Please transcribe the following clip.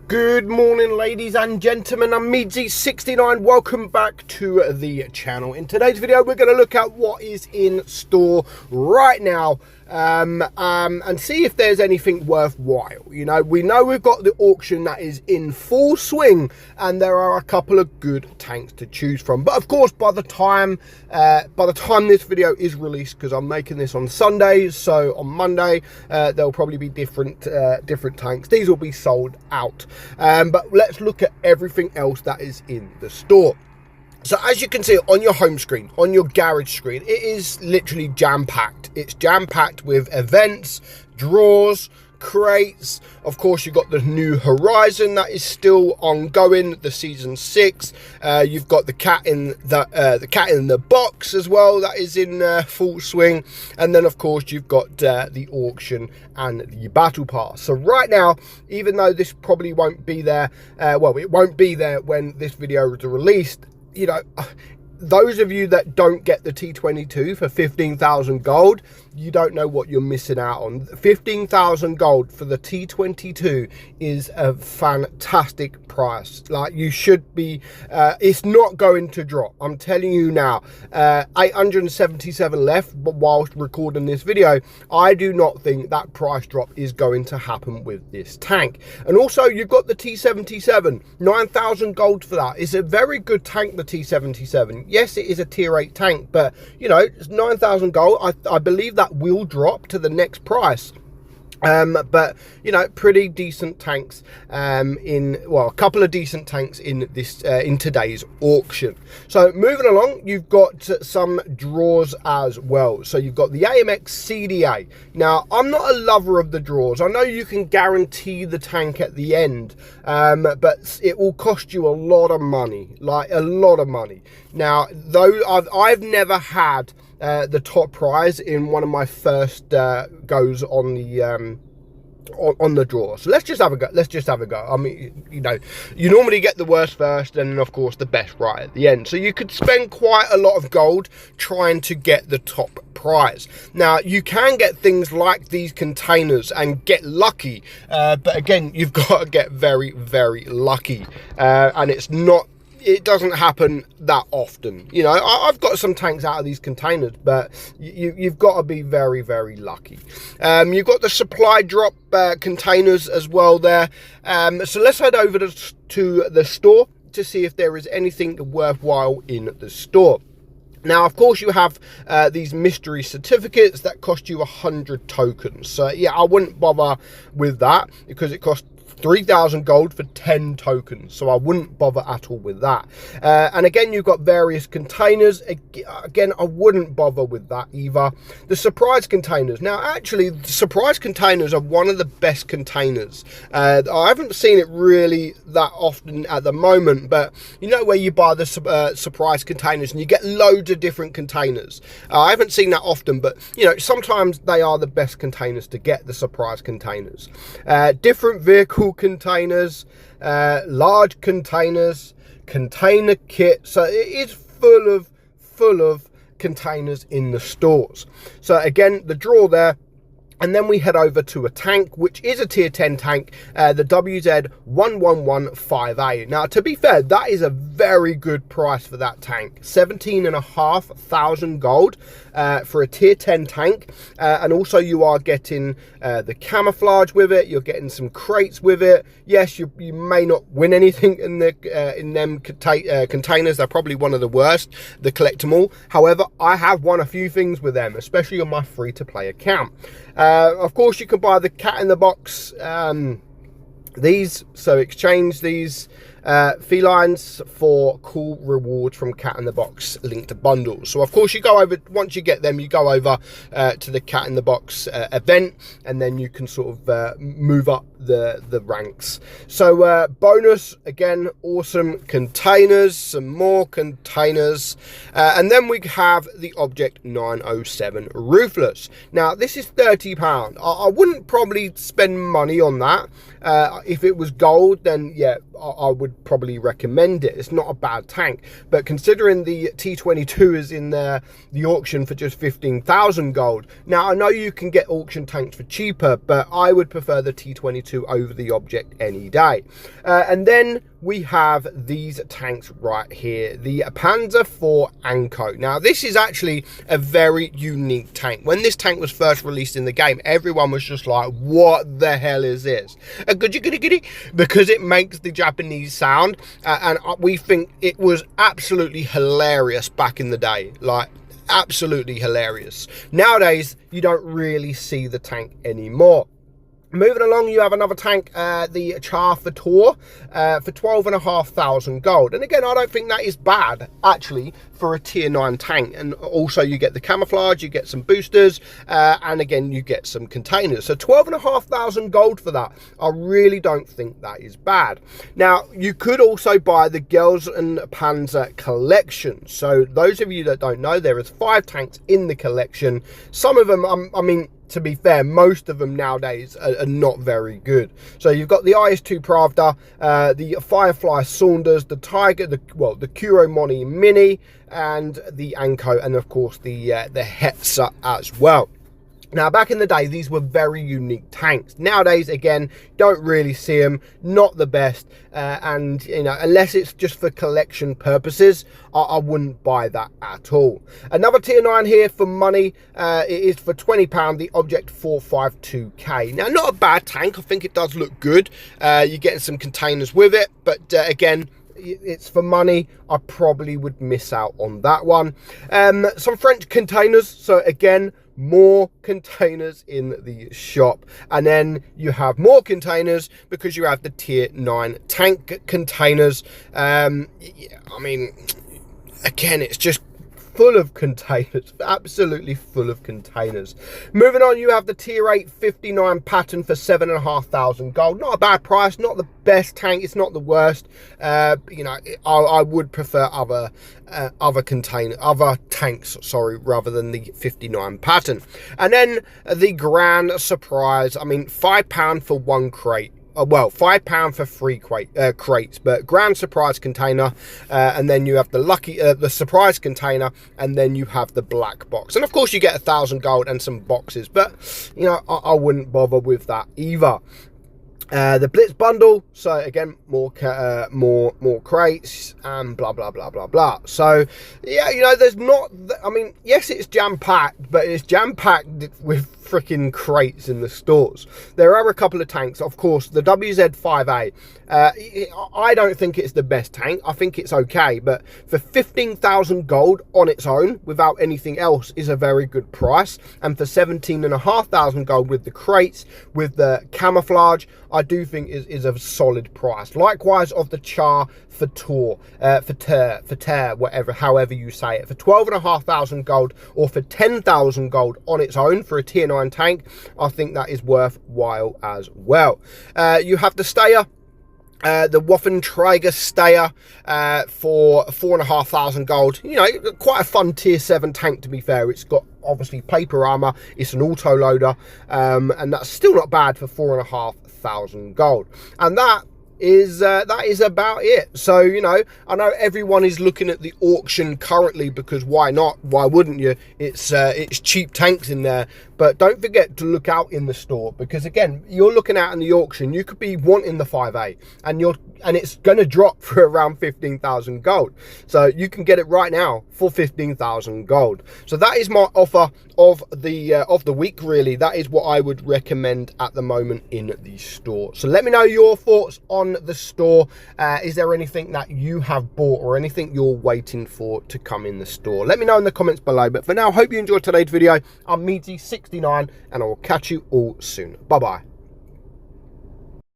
Good morning, ladies and gentlemen. I'm meadsyreplays. Welcome back to the channel. In today's video, we're going to look at what is in store right now and see if there's anything worthwhile. You know we've got the auction that is in full swing, and there are a couple of good tanks to choose from. But of course, by the time this video is released, because I'm making this on Sunday, so on Monday there'll probably be different tanks. These will be sold out. But let's look at everything else that is in the store. So as you can see on your home screen, on your garage screen, it is literally jam-packed. It's jam-packed with events, draws, crates. Of course, you've got the New Horizon that is still ongoing, the season 6. You've got the cat in the box as well, that is in full swing. And then of course you've got the auction and the battle pass. So right now, even though this probably won't be there, well, it won't be there when this video is released, you know, those of you that don't get the T22 for 15,000 gold, you don't know what you're missing out on. 15,000 gold for the T22 is a fantastic price. Like, you should be, it's not going to drop. I'm telling you now. 877 left, but whilst recording this video, I do not think that price drop is going to happen with this tank. And also, you've got the T77, 9,000 gold for that. It's a very good tank, the T77. Yes, it is a tier 8 tank, but you know, it's 9,000 gold. I believe that will drop to the next price. But you know, pretty decent tanks a couple of decent tanks in this in today's auction. So moving along, you've got some draws as well. So you've got the AMX CDA. Now, I'm not a lover of the draws. I know you can guarantee the tank at the end, but it will cost you a lot of money, like a lot of money. Now, though I've never had the top prize in one of my first goes on the draw. So let's just have a go. I mean, you know, you normally get the worst first, and then of course the best right at the end. So you could spend quite a lot of gold trying to get the top prize. Now, you can get things like these containers and get lucky, but again, you've got to get very, very lucky, and it doesn't happen that often. You know, I've got some tanks out of these containers, but you've got to be very, very lucky. You've got the supply drop containers as well there. So let's head over to the store to see if there is anything worthwhile in the store. Now, of course, you have these mystery certificates that cost you 100 tokens. So yeah, I wouldn't bother with that because it costs 3,000 gold for 10 tokens, so I wouldn't bother at all with that. And again, you've got various containers. Again, I wouldn't bother with that either. The surprise containers. Now, actually, the surprise containers are one of the best containers. I haven't seen it really that often at the moment, but you know, where you buy the surprise containers and you get loads of different containers. I haven't seen that often, but you know, sometimes they are the best containers to get, the surprise containers. Different vehicle containers, large containers, container kit. So it is full of containers in the stores. So again, the draw there. And then we head over to a tank, which is a tier 10 tank, the WZ1115A. Now, to be fair, that is a very good price for that tank. 17,500 gold for a tier 10 tank. And also you are getting the camouflage with it. You're getting some crates with it. Yes, you may not win anything in them containers. They're probably one of the worst, the collect them all. However, I have won a few things with them, especially on my free-to-play account. Of course, you can buy the cat in the box, these, so exchange these felines for cool rewards from cat in the box linked bundles. So of course, you go over, once you get them, you go over to the cat in the box event, and then you can sort of move up the ranks. So bonus, again, awesome containers, some more containers, and then we have the Object 907 Ruthless. Now, this is £30. I wouldn't probably spend money on that. If it was gold, then yeah, I would would probably recommend it. It's not a bad tank, but considering the T22 is in the auction for just 15,000 gold. Now I know you can get auction tanks for cheaper, but I would prefer the T22 over the object any day. And then we have these tanks right here, the Panzer IV Anko. Now this is actually a very unique tank. When this tank was first released in the game, everyone was just like, what the hell is this? Because it makes the Japanese sound, and we think it was absolutely hilarious back in the day, like absolutely hilarious. Nowadays you don't really see the tank anymore. Moving along, you have another tank, the Char for Tour, for 12,500 gold. And again, I don't think that is bad, actually, for a tier 9 tank. And also you get the camouflage, you get some boosters, and again, you get some containers. So 12,500 gold for that. I really don't think that is bad. Now, you could also buy the Girls and Panzer collection. So those of you that don't know, there is 5 tanks in the collection. Some of them, I mean, to be fair, most of them nowadays are not very good. So you've got the IS-2 Pravda, the Firefly Saunders, the Tiger, the Kuromoni Mini, and the Anko, and of course the Hetzer as well. Now, back in the day, these were very unique tanks. Nowadays, again, don't really see them. Not the best. And, you know, unless it's just for collection purposes, I wouldn't buy that at all. Another tier 9 here for money. It is for £20, the Object 452K. Now, not a bad tank. I think it does look good. You're getting some containers with it. But, again, it's for money. I probably would miss out on that one. Some French containers. So, again, more containers in the shop, and then you have more containers because you have the tier 9 tank containers. I mean, again, it's just full of containers, absolutely full of containers. Moving on, you have the tier 8 59 pattern for 7,500 gold. Not a bad price, not the best tank, it's not the worst. You know, I would prefer other tanks, sorry, rather than the 59 pattern. And then the Grand Surprise, I mean, £5 for 1 crate. Well, £5 for 3 crates, but Grand Surprise container, and then you have the Surprise container, and then you have the black box, and of course you get 1,000 gold and some boxes. But you know, I wouldn't bother with that either. The Blitz bundle, so again, more crates, and blah blah blah blah blah. So yeah, you know, there's not, I mean, yes, it's jam-packed, but it's jam-packed with freaking crates in the stores. There are a couple of tanks, of course. The WZ-5A, I don't think it's the best tank. I think it's okay, but for 15,000 gold on its own without anything else is a very good price. And for 17,500 gold with the crates, with the camouflage, I do think is a solid price. Likewise of the Char for Tour, for Tear, whatever, however you say it, for 12,500 gold, or for 10,000 gold on its own for a tier 9 tank, I think that is worthwhile as well. You have the Stayer, the Waffenträger Stayer, for 4,500 gold. You know, quite a fun tier 7 tank, to be fair. It's got obviously paper armor, it's an auto loader, and that's still not bad for 4,500 gold. And that is about it. So, you know, I know everyone is looking at the auction currently, because why not? Why wouldn't you? It's cheap tanks in there. But don't forget to look out in the store, because again, you're looking out in the auction, you could be wanting the 5A, and it's going to drop for around 15,000 gold. So you can get it right now for 15,000 gold. So that is my offer of the week, really. That is what I would recommend at the moment in the store. So let me know your thoughts on the store. Is there anything that you have bought or anything you're waiting for to come in the store? Let me know in the comments below. But for now, hope you enjoyed today's video. I'm meadsy69, and I will catch you all soon. Bye bye.